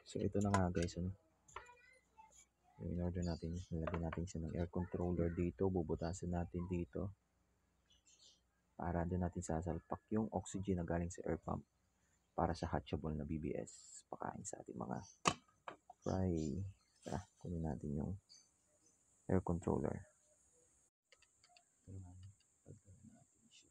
So ito na nga guys, ano. In-order natin, nilagyan natin siya ng air controller dito, bubutasin natin dito. Para din natin sasalpak yung oxygen na galing sa air pump para sa hatchable na BBS pakain sa ating mga fry. Tara, kunin natin yung air controller. Pagdagan natin siya.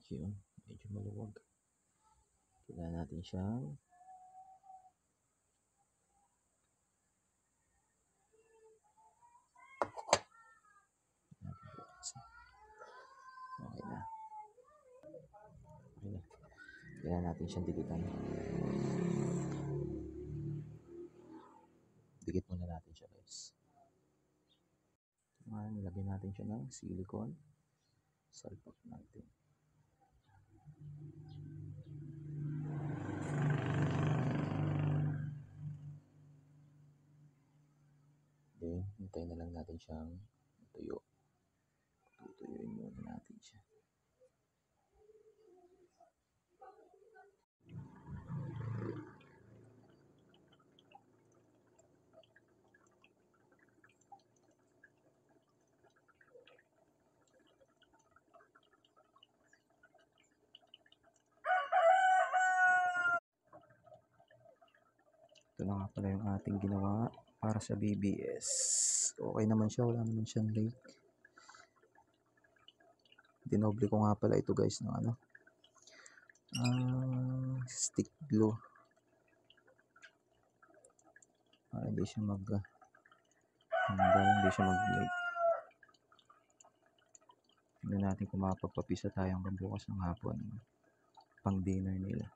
Yun, medyo maluwag. Kailangan natin siyang okay na. Okay na. Kailangan natin siyang dikitan. Dikit muna natin siya guys. Nilagyan natin siya ng silicone. Salpak natin. Then, hintayin na lang natin siyang tuyo. Tutuyuin muna natin siya. Ito na nga pala yung ating ginawa para sa BBS. Okay naman siya, wala naman siyang leak. Dinoble ko nga pala ito guys ng ano, stick glue para hindi siya hanggang hindi siya mag-leak. Tingnan natin kung mapagpapisa tayo hanggang bukas ng hapon pang dinner nila.